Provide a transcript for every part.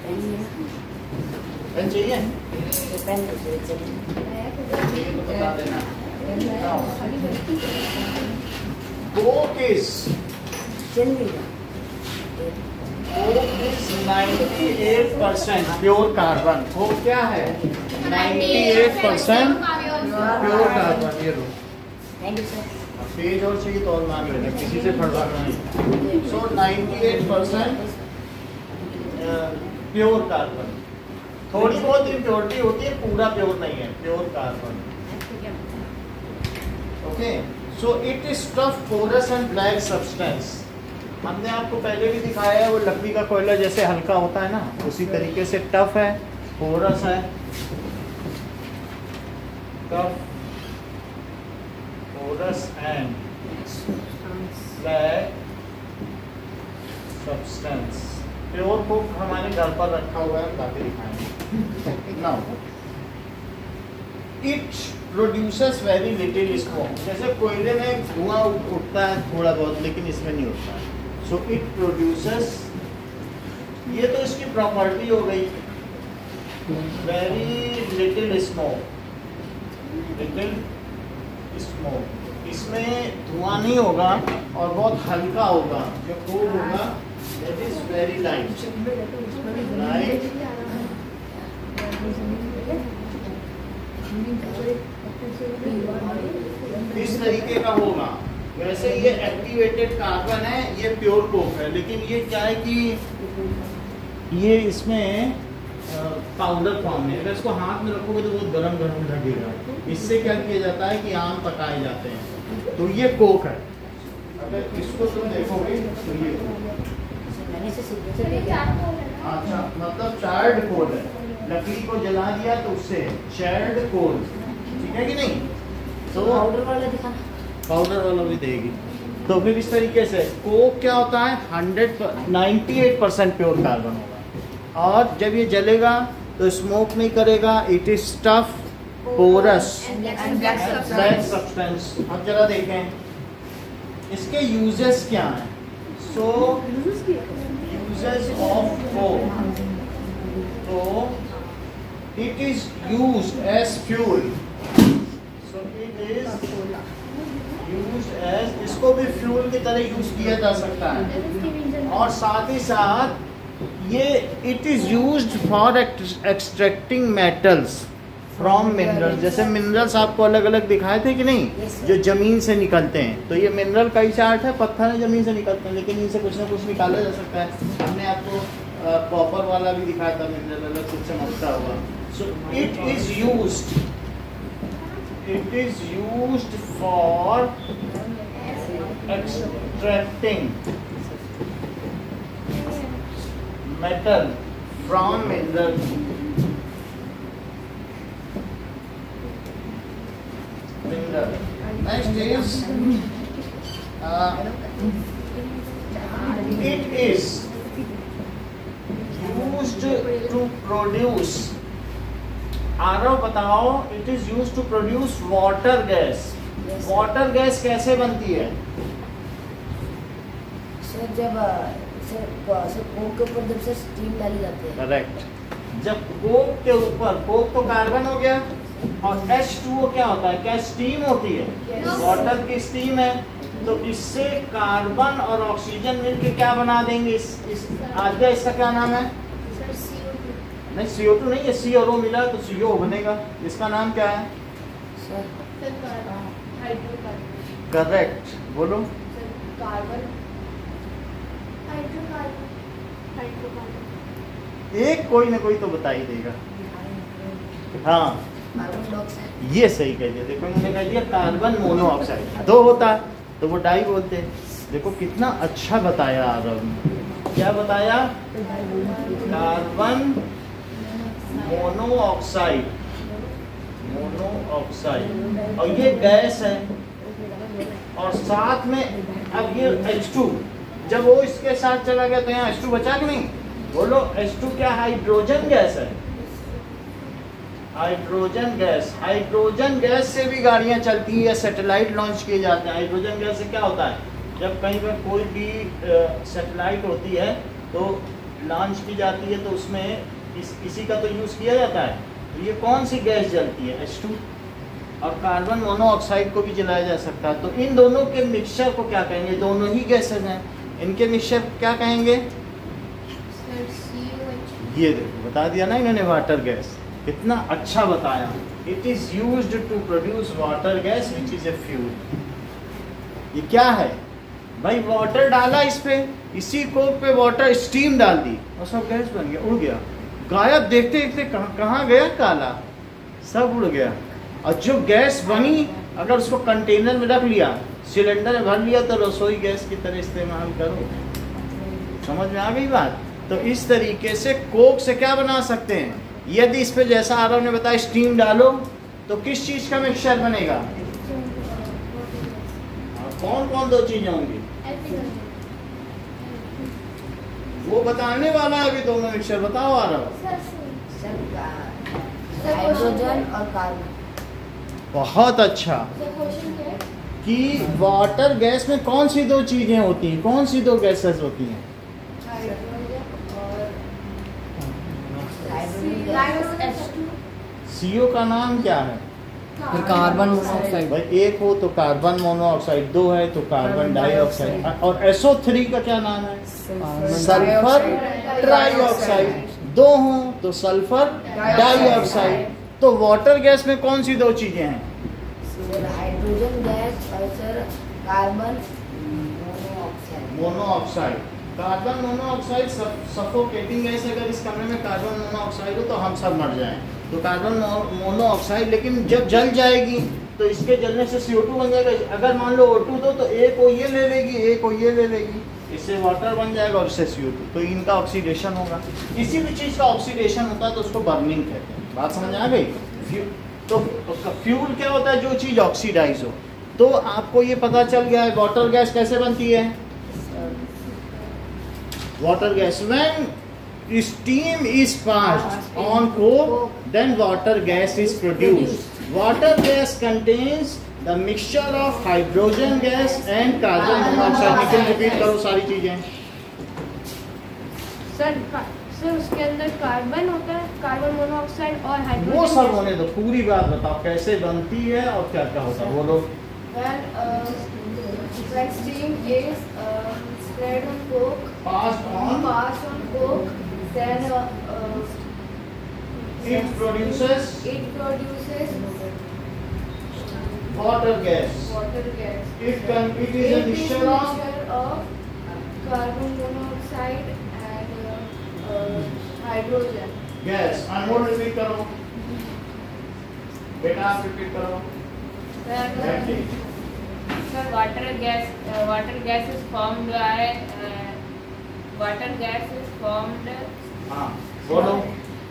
Pen चाहिए? Pen चाहिए। ये तो बता देना। Coke is 98% pure carbon. Coke क्या है? 98% प्योर कार्बन। ये लो, थैंक यू सर। पेज और चाहिए तो और मांग लेना, किसी से फड़फड़ाना नहीं। So 98% pure carbon. थोड़ी बहुत इम्प्योरिटी होती है, पूरा प्योर नहीं है, pure carbon. Okay, so it is tough, porous and black substance. हमने आपको पहले भी दिखाया है, वो लकड़ी का कोयला जैसे हल्का होता है ना, उसी तरीके से टफ है, पोरस है, tough, porous and black substance. Pure coke हमारे घर पर रखा हुआ है, बाकी दिखाएंगे। Now it produces very little smoke. जैसे कोयले में धुआं उठता है थोड़ा बहुत, लेकिन इसमें नहीं उठता। सो इट प्रोड्यूसेस, ये तो इसकी प्रॉपर्टी हो गई, very little smoke. Little smoke, इसमें धुआं नहीं होगा और बहुत हल्का होगा। जो कोक होगा that is very light, light. इस तरीके का होगा। वैसे ये एक्टिवेटेड कार्बन है, ये प्योर कोक है, लेकिन ये क्या है कि ये इसमें पाउडर फॉर्म में, अगर इसको हाथ में रखोगे तो बहुत गरम गरम लगेगा। इससे क्या किया जाता है कि आम पकाए जाते हैं, तो ये कोक है। अगर इसको तुम देखोगे तो ये अच्छा, मतलब चार्ड कोल है। लकड़ी को जला दिया तो उससे चार्ड कोल, ठीक है कि नहीं? तो पाउडर वाला दिखाना, पाउडर वाला भी देगी। तो फिर इस तरीके से कोक क्या होता है? 98% प्योर कार्बन होगा, और जब ये जलेगा तो स्मोक नहीं करेगा। It is tough, porous, black substance. अब जरा देखें इसके यूजेस क्या हैं। सो यूजेस ऑफ कोक, तो it is used as fuel. So it is used as, इसको भी फ्यूल की तरह यूज किया जा सकता है। और साथ ही साथ ये it is used for extracting metals from minerals. जैसे मिनरल्स आपको अलग अलग दिखाए थे कि नहीं, जो जमीन से निकलते हैं। तो ये मिनरल कई चार्ट है, पत्थर है जमीन से निकलते हैं, लेकिन इनसे कुछ ना कुछ निकाला जा सकता है। हमने आपको कॉपर वाला भी दिखाया था, मिनरल अलग से चमकता हुआ। सो it is used for extracting metal from mineral. Next is it is used to produce, Aarav बताओ, it is used to produce water gas. Water gas कैसे बनती है? सर जब कोक के ऊपर जब से स्टीम डाली जाती है। करेक्ट। जब कोक के ऊपर, कोक तो कार्बन हो गया, और H2O क्या होता है? क्या स्टीम होती है? वाटर की स्टीम है। तो इससे कार्बन और ऑक्सीजन मिलकर क्या बना देंगे? इस आगे इसका क्या नाम है? नहीं, CO2 नहीं है, C और O मिला तो CO बनेगा। इसका नाम क्या है? करेक्ट, बोलो। एक कोई ना कोई तो बता ही देगा। हाँ, ये सही कह दिया। देखो मैंने कह दिया कार्बन मोनोऑक्साइड, दो होता है तो वो डाई बोलते हैं। देखो कितना अच्छा बताया आरव ने। क्या बताया? Carbon monoxide, monoxide. और ये गैस है, और साथ में अब ये H2, जब वो इसके साथ चला गया तो यहाँ H2 बचा कि नहीं? बोलो, H2 क्या हाइड्रोजन गैस है? Hydrogen gas. हाइड्रोजन गैस से भी गाड़ियां चलती है, सैटेलाइट लॉन्च किए जाते हैं। हाइड्रोजन गैस से क्या होता है? जब कहीं पर कोई भी सैटेलाइट होती है तो लॉन्च की जाती है तो उसमें इसी का तो यूज़ किया जाता है। तो ये कौन सी गैस जलती है? H2। और कार्बन मोनोऑक्साइड को भी जलाया जा सकता है। तो इन दोनों के मिक्सचर को क्या कहेंगे? दोनों ही गैसेज हैं, इनके मिक्सचर क्या कहेंगे? ये देखो बता दिया ना इन्होंने, वाटर गैस। कितना अच्छा बताया। It is used to produce water gas which is a fuel. ये क्या है भाई? वाटर डाला इस पे, इसी कोक पे वाटर स्टीम डाल दी और सब गैस बन गया, उड़ गया, गायब। देखते देखते कहाँ गया काला, सब उड़ गया। और जो गैस बनी अगर उसको कंटेनर में रख लिया, सिलेंडर में भर लिया, तो रसोई गैस की तरह इस्तेमाल करो। समझ में आ गई बात? तो इस तरीके से कोक से क्या बना सकते हैं? यदि इस पे जैसा आरव ने बताया स्टीम डालो तो किस चीज का मिक्सचर बनेगा? कौन कौन दो चीजें होंगी? वो बताने वाला है अभी दोनों मिक्सचर। बताओ आरव। हाइड्रोजन और कार्बन। बहुत अच्छा। कि वाटर गैस में कौन सी दो चीजें होती हैं? कौन सी दो गैसेस होती हैं? CO का नाम क्या है? फिर कार्बन मोनोऑक्साइड। भाई एक हो तो कार्बन मोनोऑक्साइड, दो है तो कार्बन डाइऑक्साइड, और SO3 का क्या नाम है? Sulphur trioxide. दो हो तो सल्फर डाइऑक्साइड। तो वाटर गैस में कौन सी दो चीजें हैं? हाइड्रोजन गैस और sir carbon monoxide. Carbon monoxide suffocating gas. अगर इस कमरे में कार्बन मोनोऑक्साइड हो तो हम सब मर जाएं। तो कार्बन मोनोऑक्साइड, लेकिन जब जल जाएगी तो इसके जलने से CO2 बन जाएगा। अगर मान लो O2 दो तो एक को ये ले लेगी, एक को ये ले लेगी, इससे वाटर बन जाएगा और इससे CO2। तो इनका ऑक्सीडेशन होगा। किसी भी चीज़ का ऑक्सीडेशन होता है तो उसको बर्निंग कहते हैं। बात समझ आ गई? तो फ्यूल क्या होता है? जो चीज़ ऑक्सीडाइज हो। तो आपको ये पता चल गया है वाटर गैस कैसे बनती है। Water gas when steam is passed on coke, then water gas is produced. Water gas contains the mixture of hydrogen gas and carbon monoxide. निकल रिपीट करो सारी चीजें। सर उसके अंदर कार्बन होता है, कार्बन मोनोऑक्साइड और हाइड्रोजन। वो सब होने दो, पूरी बात बताओ कैसे बनती है और क्या क्या होता है, बोलो। When steam is spread on coke, Passed on, coke, then it produces water gas. It is a mixture of carbon monoxide and hydrogen gas. Anmol repeat करो बेटा, आप रिपीट करो। Sir, water gas is formed by water gas is formed. हाँ बोलो।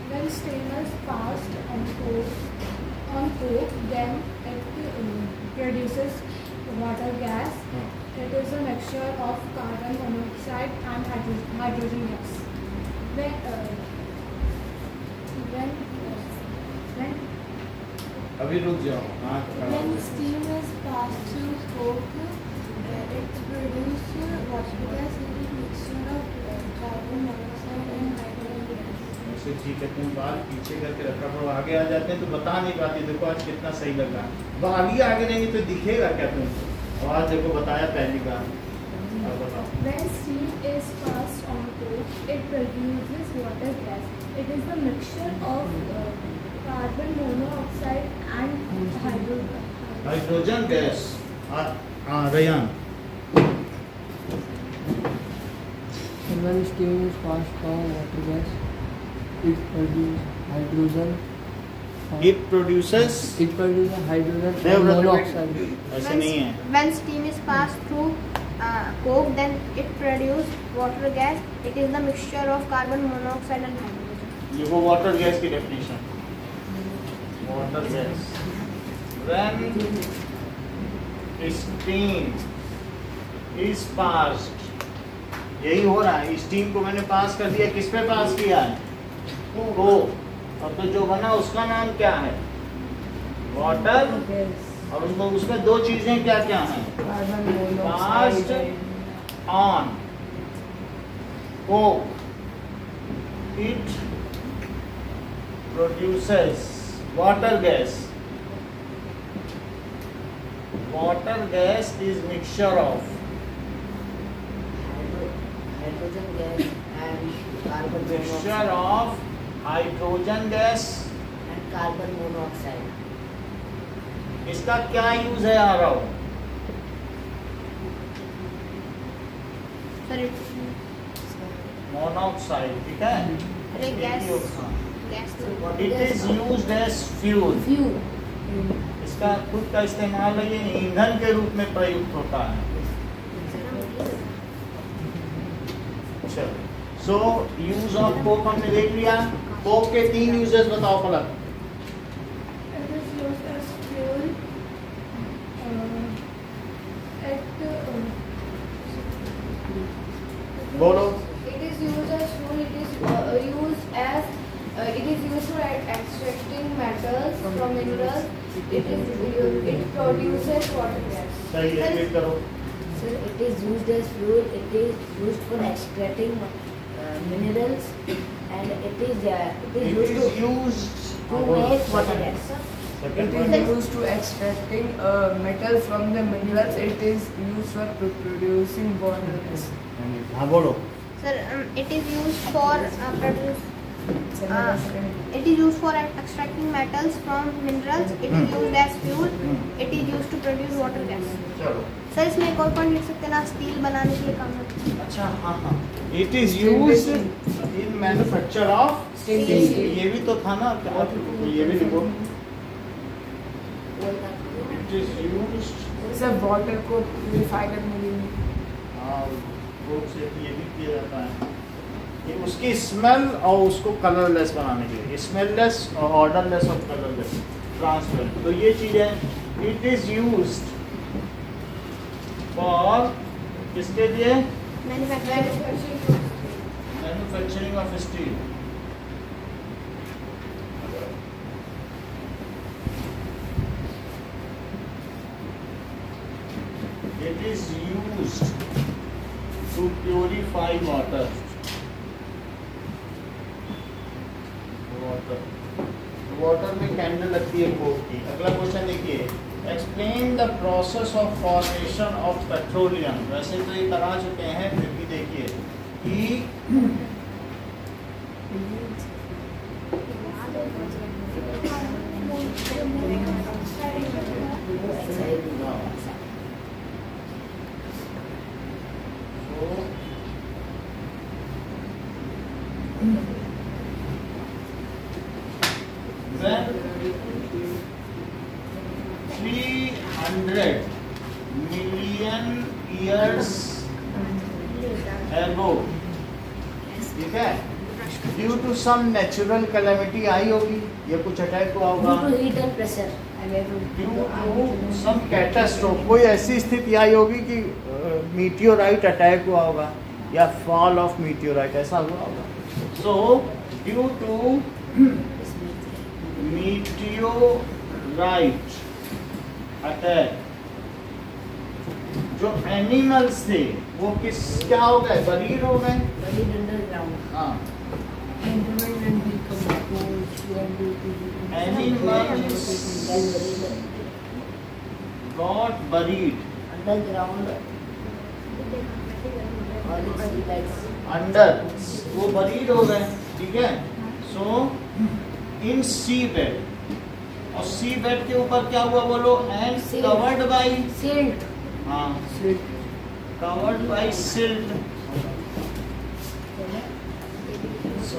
When steam is passed on coke, then it produces water gas. It is a mixture of carbon monoxide and hydrogen gas. When अभी रुक जाओ। हाँ When steam is passed through coke, it produces water gas in a mixture of carbon monoxide and hydrogen gas. ऐसे ठीक है, तुम बाल पीछे करके रखा करो, आगे आ जाते हैं तो बता नहीं पाते। देखो आज कितना सही लग रहा है। बाल ही आगे रहेंगे तो दिखेगा क्या तुमको? और आज देखो बताया पहली बार। अब बताओ। When steam is passed on coke, it produces water gas. It is the mixture of carbon monoxide and hydrogen. Hydrogen gas. Ryan. When steam is passed on water gas, it produces hydrogen. It produces hydrogen नहीं, and वो monoxide. ऐसे नहीं है। When steam is passed through coke, then it produces water gas. It is the mixture of carbon monoxide and hydrogen. ये वो water gas की definition. Water gas when steam is passed, यही हो रहा है। स्टीम को मैंने पास कर दिया, किस पे पास किया है? को। और तो जो बना उसका नाम क्या है? वाटर। और उसमें दो चीजें क्या क्या हैं? Passed on Coke it produces water gas. Water gas is mixture of hydrogen gas and carbon mixture monoxide of hydrogen gas. and carbon monoxide. इसका क्या यूज है आ रहा हो? सर मोनोऑक्साइड, ठीक है। अरे gas gas it is used as fuel. Fuel. इसका खुद का इस्तेमाल है, ये ईंधन के रूप में प्रयुक्त होता है। चलो, सो यूज ऑफ कोक हमने देख लिया। कोक के 3 यूजेस बताओ पलक। It is used as fuel. बोलो। It is used as fuel. It is used for extracting metals from minerals. It produces water gas. सही है, रिपीट करो। Sir, it is used as fuel. It is used for extracting minerals, and it is used to make water gas. It is used to extracting metal from the minerals. It is used for producing water gas. हाँ बोलो। Sir it is used for it is used for extracting metals from minerals. It is used as fuel. It is used to produce water gas. चलो, sir इसमें एक और point लिख सकते हैं ना, स्टील बनाने के लिए काम आता है। अच्छा, हाँ हाँ, it is used in manufacture of steel. ये भी तो था ना, क्या ये भी लिखो। It is used, sir water को प्यूरिफाई करने के लिए। हाँ, कोक से ये भी किया जाता है, ये उसकी स्मेल और उसको कलरलेस बनाने के लिए, स्मेललेस और ऑर्डरलेस और कलरलेस, ट्रांसपेरेंट। तो ये चीज़ है। इट इज यूज्ड फॉर किसके लिए? Manufacturing of steel. It is used to purify water. Water में कैंडल लगती है कोक की। अगला क्वेश्चन देखिए, explain the process of formation of petroleum. वैसे तो ये करा चुके हैं, फिर भी देखिए कि when 300 million years ago, ठीक है, due to some natural calamity आई होगी, ये कुछ अटैक हुआ होगा, Due to heat and pressure. Due to some catastrophe, कोई ऐसी स्थिति आई होगी कि मीटियोराइट अटैक हुआ होगा या फॉल ऑफ मीटियोराइट ऐसा हुआ होगा। So due to meteorite attack, जो एनिमल्स थे वो क्या हो गए? बरीड हो गए। Buried underground. हाँ, animals got buried Underground. Or in sea beds. under, वो buried हो गए, ठीक है। सो इन सी बेड, और सी बेड के ऊपर क्या हुआ बोलो? And Silt. Covered by, Silt. हाँ, कवर्ड बाई सिल्ट।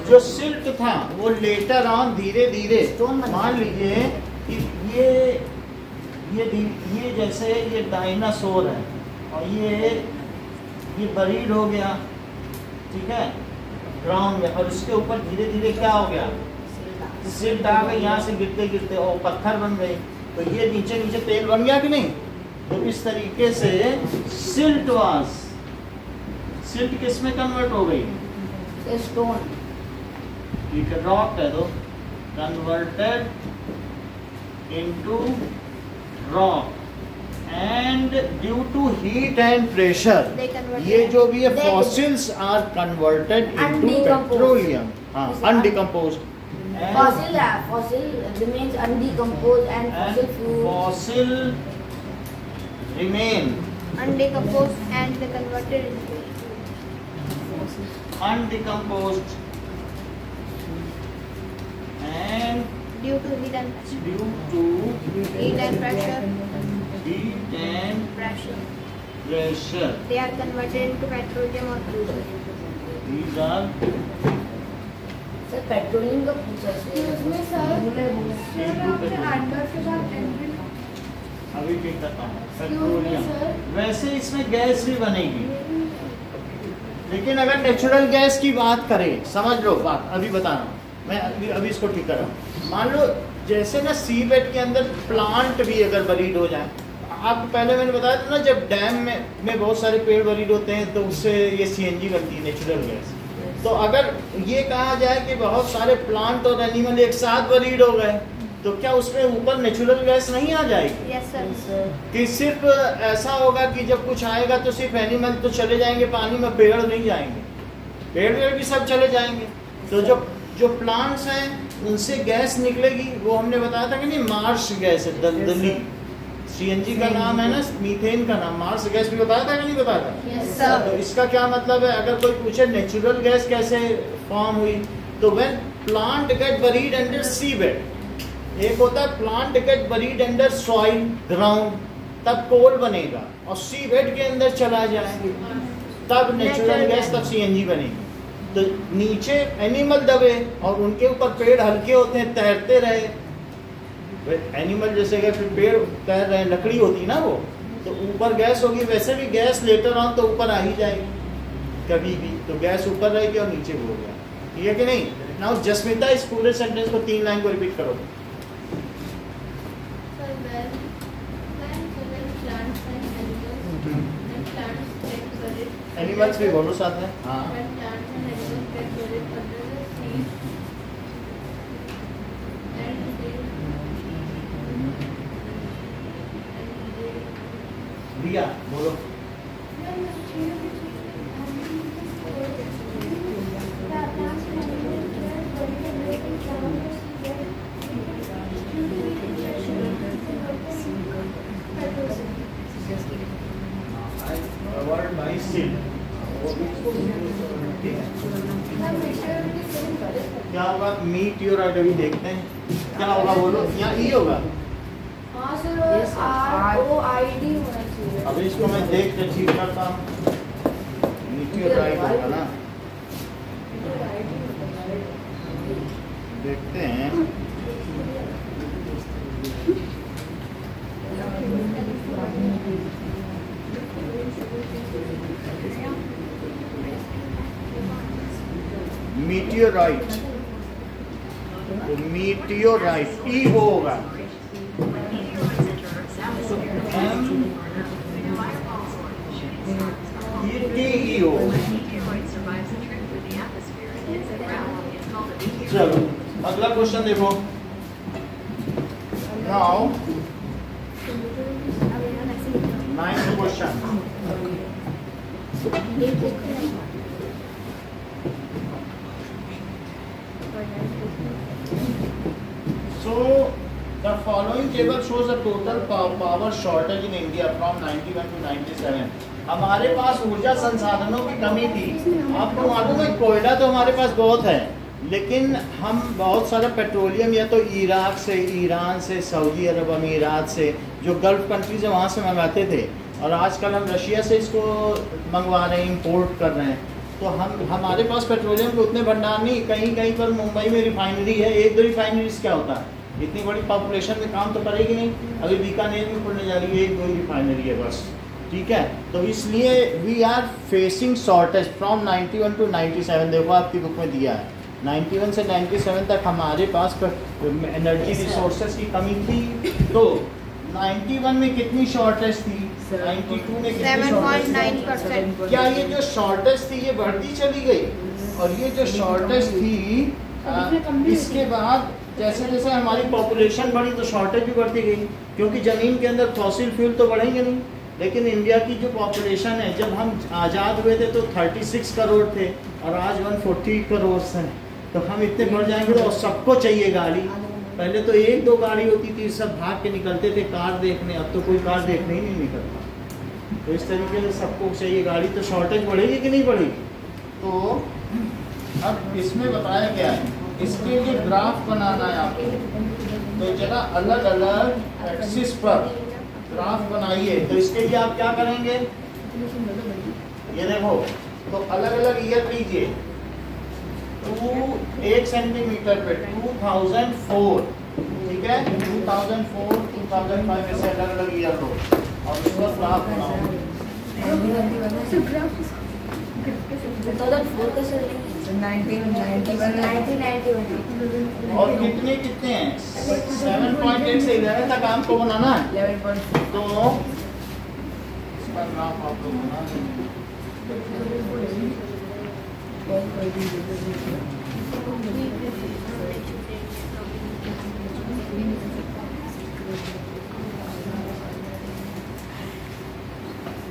जो सिल्ट था वो लेटर ऑन धीरे धीरे, Stone बन मान गया। लीजिए कि ये जैसे ये डायनासोर है और ये बरीड हो गया, ठीक है, ग्राउंड में, और इसके ऊपर धीरे धीरे क्या हो गया? सिल्ट आ गई, यहाँ से गिरते गिरते और पत्थर बन गई, तो ये नीचे नीचे तेल बन गया कि नहीं? तो इस तरीके से सिल्ट किस में कन्वर्ट हो गई? Stone. ठीक है, रॉक कह दो, converted into rock, and due to heat and pressure They converted. ये जो भी है They- fossils are converted And into decomposed. Petroleum, हाँ, undecomposed. Fossil remains undecomposed and fossil fuel. Fossil remain Undecomposed and they converted into undecomposed and due to heat and pressure. due to Heat and pressure. heat and Pressure. pressure. They are converted into petroleum or crude oil. These are sir petroleum का पूछा Excuse me, sir. Sir, आपने adverb के साथ and अभी ठीक करता हूँ Excuse me, petroleum. sir. वैसे इसमें गैस भी बनेगी, लेकिन अगर नेचुरल गैस की बात करें, समझ लो बात अभी बता रहा हूँ मैं, अभी इसको ठीक कर रहा हूँ। मान लो जैसे ना सी बेड के अंदर प्लांट भी अगर बरीड हो जाए, आपको पहले मैंने बताया था ना, जब डैम में बहुत सारे पेड़ बरीड होते हैं तो उससे ये सीएनजी बनती है, नेचुरल गैस। तो अगर ये कहा जाए कि बहुत सारे प्लांट और एनिमल एक साथ बरीड हो गए, तो क्या उसमें ऊपर नेचुरल गैस नहीं आ जाएगी? Yes, sir. कि सिर्फ ऐसा होगा कि जब कुछ आएगा तो सिर्फ एनिमल तो चले जाएंगे पानी में, पेड़ नहीं जाएंगे, पेड़ भी सब चले जाएंगे। तो जो प्लांट्स हैं उनसे गैस निकलेगी, वो हमने बताया था कि नहीं, मार्श गैस है, दलदली। सीएनजी का नाम है ना, मीथेन का नाम, मार्स गैस भी बताया था कि नहीं बताया था? Yes, sir. तो इसका क्या मतलब है, अगर कोई पूछे नेचुरल गैस कैसे फॉर्म हुई, तो when plant get buried under sea bed, एक होता है plant get buried under soil ground, तब कोल बनेगा, और सी बेड के अंदर चला जाएगा तब नेचुरल गैस, तब सीएनजी बनेगी। तो नीचे एनिमल दबे और उनके ऊपर पेड़ हल्के होते हैं, तैरते रहे, एनिमल जैसे कि फिर पेड़ तैर रहे हैं, लकड़ी होती है ना वो, तो ऊपर गैस होगी, वैसे भी गैस लेटर ऑन तो ऊपर आ ही जाएगी कभी भी, तो गैस ऊपर रहेगी और नीचे भी हो गया, ठीक है कि नहीं? नाउ जस्मिता इस पूरे सेंटेंस को 3 लाइन को रिपीट करो। Sir, when plants and plants get buried. Animals भी बोलो साथ में। हाँ, When plants and animals get buried under the sea, and they रिया बोलो। वर्ड बाई सील, क्या होगा? मीट योर आइड, अभी देखते हैं क्या होगा, बोलो। यहाँ ई होगा, हाँ सर, ROID होना चाहिए। अभी इसको मैं देख के ठीक करता हूँ। मीट योर राइट होगा ना, देखते हैं। मीटियोराइट, मीटियोराइट ई वो होगा, ये होगा। चलो अगला क्वेश्चन देखो। Now 9th question. So the following table shows the total power shortage in India from 91 to 97. हमारे पास ऊर्जा संसाधनों की कमी थी। आपको मालूम है कोयला तो हमारे पास बहुत है, लेकिन हम बहुत सारा पेट्रोलियम या तो इराक से, ईरान से, सऊदी अरब अमीरात से, जो गल्फ कंट्रीज है वहाँ से मंगाते थे, और आजकल हम रशिया से इसको मंगवा रहे हैं, इंपोर्ट कर रहे हैं। तो हमारे पास पेट्रोलियम के उतने भंडार नहीं। कहीं कहीं पर मुंबई में रिफाइनरी है, 1-2 रिफाइनरीज क्या होता है, इतनी बड़ी पॉपुलेशन में काम तो करेगी नहीं। अभी बीकानेर में खुलने जा रही है, 1-2 रिफाइनरी है बस, ठीक है। तो इसलिए we are facing shortage from 91 to 97। देखो आपकी बुक में दिया है 91 से 97 तक हमारे पास एनर्जी रिसोर्सेज की कमी थी। तो 91 में कितनी शॉर्टेज थी, 92 में कितनी शॉर्टेज? 7.9%। क्या ये जो शॉर्टेज थी ये बढ़ती चली गई? और ये जो शॉर्टेज थी इसके बाद जैसे जैसे हमारी पॉपुलेशन बढ़ी तो शॉर्टेज भी बढ़ती गई, क्योंकि ज़मीन के अंदर फॉसिल फ्यूल तो बढ़ेंगे नहीं। लेकिन इंडिया की जो पॉपुलेशन है, जब हम आज़ाद हुए थे तो 36 करोड़ थे और आज 140 करोड़ हैं। तो हम इतने बढ़ जाएंगे तो सबको चाहिए गाड़ी। पहले तो एक दो गाड़ी होती थी, सब भाग के निकलते थे कार देखने, अब तो कोई कार देखने ही नहीं निकलता। तो इस तरीके से सबको चाहिए गाड़ी, तो शॉर्टेज बढ़ेगी कि नहीं बढ़ेगी। तो अब इसमें बताया गया है, इसके लिए ग्राफ बनाना है आपको। तो जगह अलग अलग एक्सिस पर ग्राफ बनाइए। तो इसके लिए आप क्या करेंगे, ये देखो, तो अलग अलग ईयर लीजिए। 1 सेंटीमीटर पे 2004, ठीक है, 2004, 2005 ऐसे अलग अलग ईयर लो और उसका ग्राफ बनाओ। 2004 का सर 1991 और कितने कितने हैं, 7.8 से 11 तक आपको बनाना है। 11.4 तो इसका ग्राफ आप लोग बना देंगे।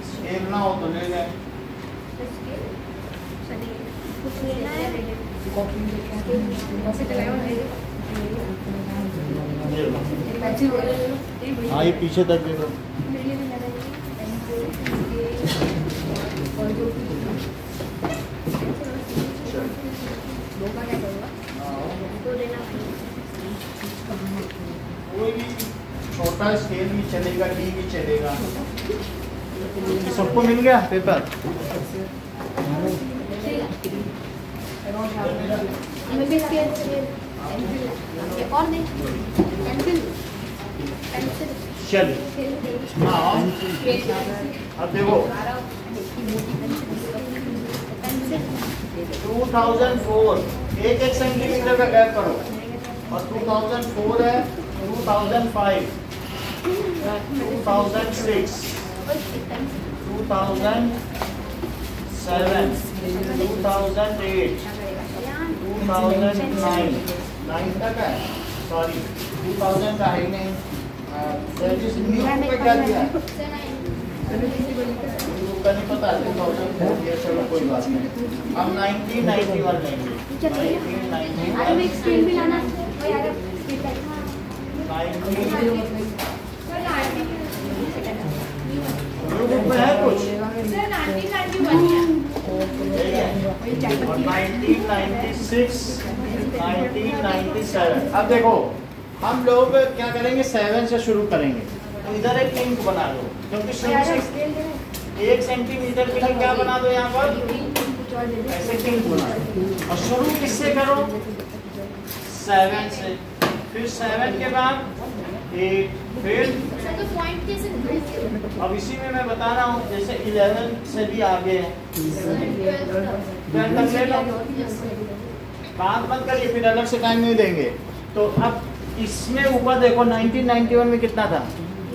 स्केल ना हो तो ले गए। कुछ लेना है हाँ, ये पीछे तक दे दो। कोई भी छोटा स्केल भी चलेगा, डी भी चलेगा। सबको मिल गया पेपर। हमें भी स्केल और दे पेंसिल पेंसिल चलिए, हाँ अब देखो 2004, एक सेंटीमीटर का गैप करो, और 2004 है, 2005, 2006, 2007, 2008, 2009, 9 तक है, सॉरी 2000 का है नहीं। न्यू पे क्या दिया है, का नहीं पता, 2004 दिया, चलो कोई बात नहीं। हम 1991 लेंगे। 1991 स्केल भी लाना ग्रुप में है कुछ, सर 1991 और 1996, 1997। अब देखो हम लोग क्या करेंगे, 7 से शुरू करेंगे। तो इधर एक लिंक बना दो, क्योंकि शुरू से 1 सेंटीमीटर के लिए क्या बना दो यहाँ पर, ऐसे लिंक बना दो। और शुरू किससे करो, 7 से, फिर 7 के बाद 8, फिर अब इसी में मैं बता रहा हूँ, जैसे 11 से भी आगे है, 12 तक ले लो। बात मत करिए, फिर अलग से टाइम नहीं देंगे। तो अब इसमें ऊपर देखो 1991 में कितना था,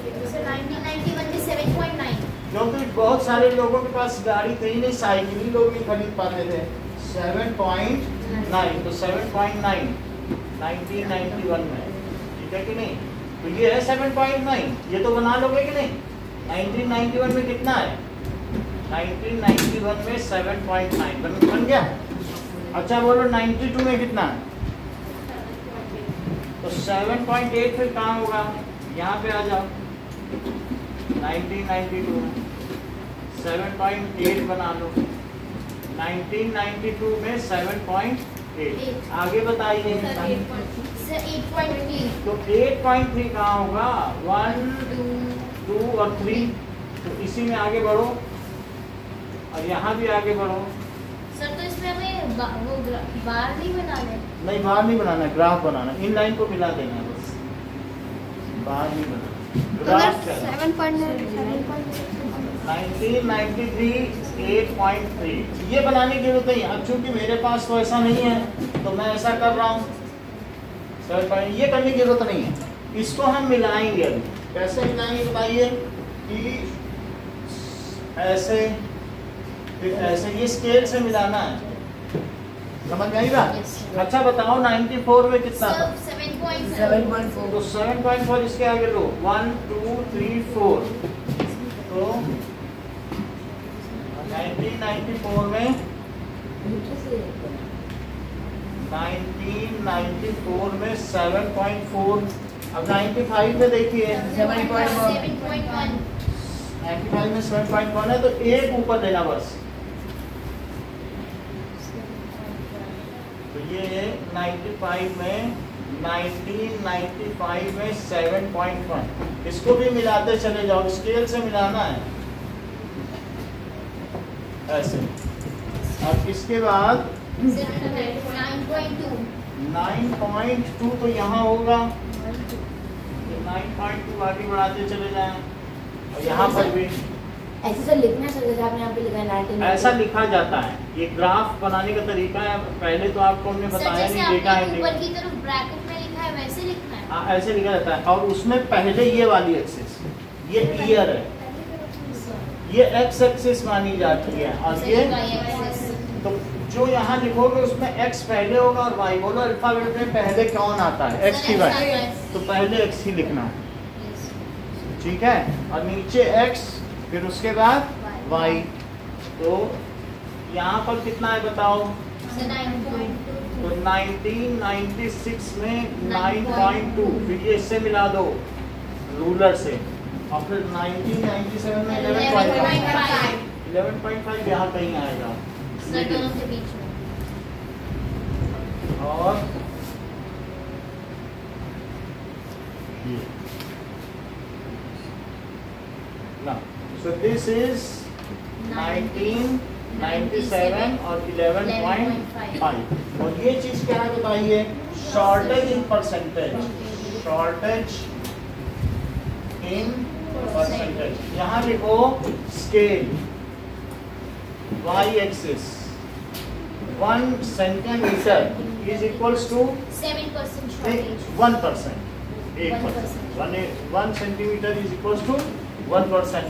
1991 में 7.9 क्योंकि बहुत सारे लोगों के पास गाड़ी थी नहीं, साइकिल ही लोग नहीं खरीद पाते थे। 7.9, तो 7.9 1991 में, ठीक है कि नहीं। तो ये है 7.9, ये तो बना लोगे कि नहीं। 1991 में कितना है, 1991 में 7.9 बन गया। अच्छा बोलो 92 में कितना है, तो 7.8 फिर कहाँ होगा, यहाँ पे आ जाओ। 1992 में 7.8 बना लो, 1992 में 7.8, आगे बताइए। सर 8.3 तो 8.3 कहाँ होगा, 1, 2 और 3, तो इसी में आगे बढ़ो और यहाँ भी आगे बढ़ो। सर तो इसमें हमें वो बार नहीं बनाना है, नहीं बार नहीं बनाना, ग्राफ बनाना, इन लाइन को मिला देना है बस, बार नहीं बनाना। ग्राफ 1993 8.3, ये बनाने की जरूरत नहीं। अब चूंकि मेरे पास तो ऐसा नहीं है तो मैं ऐसा कर रहा हूँ, ये करने की जरूरत नहीं है। इसको हम मिलाएंगे अभी, कैसे मिलाएंगे बताइए, कि ऐसे फिर ऐसे, ये स्केल से मिलाना है, समझ में आई बात। अच्छा बताओ 94 में कितना था, 7.4 तो 7.4 इसके आगे लो, 1, 2, 3, 4, तो 1994 में 1994 में 7.4, अब 95 में देखिए 7.1 95 में 7.1 है, तो एक ऊपर लेना बस। तो ये 95 में 1995 में 7.1, इसको भी मिलाते चले जाओ, स्केल से मिलाना है ऐसे। और इसके बाद 9.2 तो यहाँ होगा, 9.2 आगे बढ़ाते चले जाएं, और यहाँ पर भी ऐसे सर लिखना है सर, जैसे आपने यहाँ पे लिखा है 19। ऐसा लिखा जाता है। ये ग्राफ बनाने का तरीका है, पहले तो आपको हमने बताया नहीं, देखा है ऊपर की तरफ ब्रैकेट में लिखा है वैसे लिखना है। हाँ, ऐसे लिखा जाता है। और उसमें पहले ये वाली एक्सिस, ये ईयर है, ये एक्स एक्सिस मानी जाती है, और ये तो जो यहाँ लिखोगे उसमें एक्स पहले होगा और वाई। बोलो अल्फाबेट में पहले कौन आता है? एक्स की वाई, तो पहले एक्स ही लिखना है, ठीक है। और नीचे एक्स, फिर उसके बाद वाई। तो यहाँ पर कितना है बताओ? तो 1996 में 9.2, फिर ये इससे मिला दो रूलर से, और फिर 1997 में 11.5 यहाँ कहीं आएगा, और so this is 1997 और 11.5। और ये चीज क्या है बताइए? Shortage in percentage, shortage in percentage. यहाँ लिखो scale, y axis 1 centimetre is equals to 7% shortage. 1%, 1%। 1 centimetre is equals to 1%।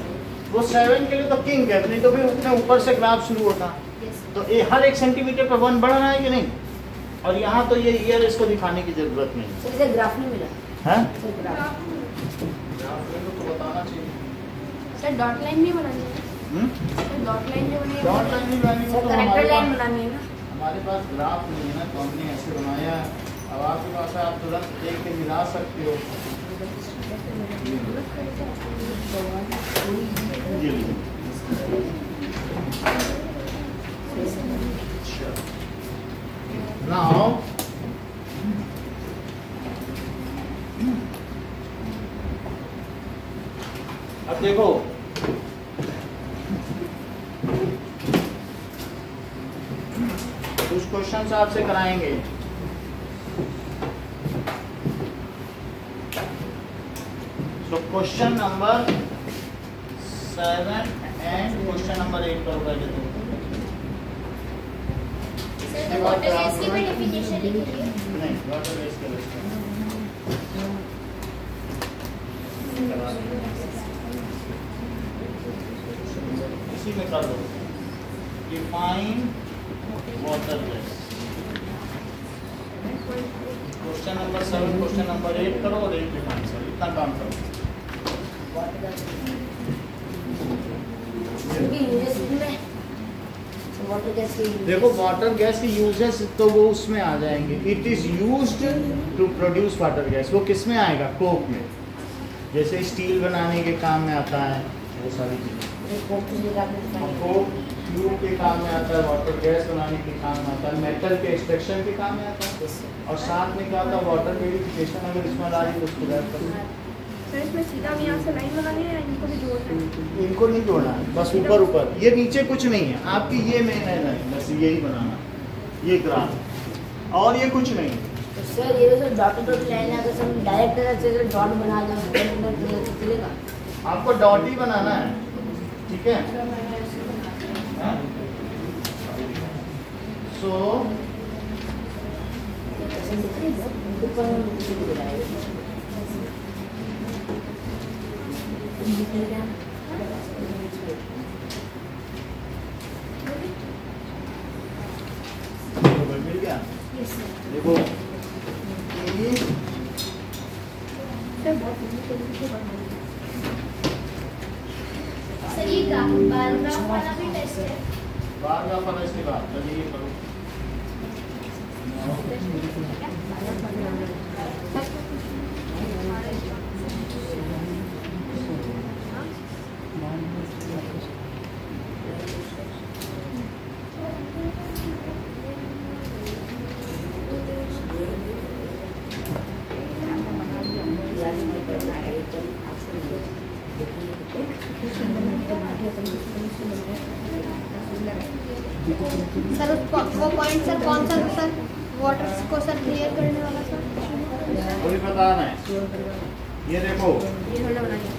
वो 7 के लिए तो किंग है, नहीं तो फिर उतने ऊपर से ग्राफ शुरू होता। तो ये हर 1 सेंटीमीटर पर 1 बढ़ रहा है कि नहीं? और यहाँ तो ये ईयर इसको दिखाने की जरूरत नहीं सर इसे ग्राफ नहीं मिला है। सर, ग्राफ तो बताना चाहिए। सर डॉट लाइन नहीं बनानी है, सर डॉट लाइन जो बनी है डॉट लाइन नहीं बनानी, वो तो करेक्टर हमारे लाइन पास- बनानी है ना। हमारे पास ग्राफ नहीं है ना, तो हमने ऐसे बनाया है। अब आपके पास है, आप तुरंत देख के मिला सकते हो। ये लीजिए। Now, अब देखो कुछ क्वेश्चन आपसे कराएंगे। तो question number 7 and question number 8 करो पहले तो। सर तो वाटर गैस की भी डेफिनेशन लिखिए। नहीं, वाटर गैस के लिए इसी में कर दो, define water gas. Question number 7 question number 8 करो और 8 डिफाइन करो, इतना काम करो। इनकी यूजेस में वाटर गैस की देखो वाटर गैस की यूजेस तो वो उसमें आ जाएंगे। It is used to produce water gas. वो किस में आएगा? कोक में। जैसे स्टील बनाने के काम में आता है, वो सारी चीजें। कोक ट्यूब के काम में आता है, वाटर गैस बनाने के काम में आता है, मेटल के एक्सट्रैक्शन के काम में आता है, और साथ में क्या आता है? Water purification. अगर इसमें आ रही है तो उसको गैस करना। सर इसमें सीधा हम यहाँ से लाइन बनानी है या इनको भी जोड़ना है? इनको नहीं जोड़ना है, बस ऊपर ऊपर। ये नीचे कुछ नहीं है आपकी, ये मेन है नहीं, बस यही बनाना, ये ग्राफ, और ये कुछ नहीं। तो सर ये तो डॉट डॉट लाइन है, अगर हम डायरेक्ट से डॉट बना दें चलेगा? आपको डॉट ही बनाना है, ठीक है। सो मिल गया। देखो सर ये बार ग्राफ वाला भी टेस्ट है। बार ग्राफ वाला इसके बाद चलिए ये करो। सर वो पॉइंट सर कौन सा सर वाटर को सर क्लियर करने वाला सर? कोई बताना है? ये देखो, ये थोड़ा बनाइए।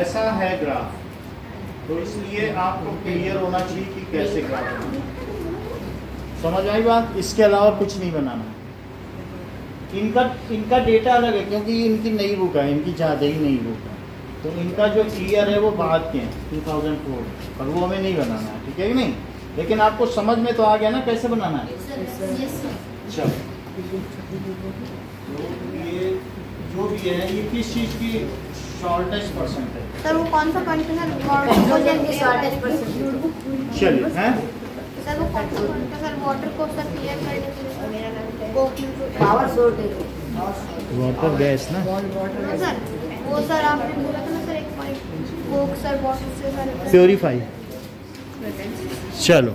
ऐसा है ग्राफ, तो इसलिए आपको क्लियर होना चाहिए कि कैसे ग्राफ बनाना। समझ आई बात? इसके अलावा कुछ नहीं बनाना। इनका डेटा अलग है क्योंकि इनकी नई बुक है, इनकी ज़्यादा ही नई बुक है, तो इनका जो ईयर है वो बाद के हैं 2004, और वो हमें नहीं बनाना है, ठीक है कि नहीं? लेकिन आपको समझ में तो आ गया ना कैसे बनाना है? चलो, तो ये जो भी है ये किस चीज़ की शॉर्टेस्ट परसेंट है? सर वो कौन सा पॉइंट है सर? Shortage percent. चलिए, हैं? सर वो कौन सा पॉइंट है सर वाटर को सर क्लियर करने के लिए? Power shortage. वाटर गैस ना? हाँ सर, वो सर आपने बोला था ना सर एक पॉइंट, वो सर वाटर से सर प्योरीफाई। चलो।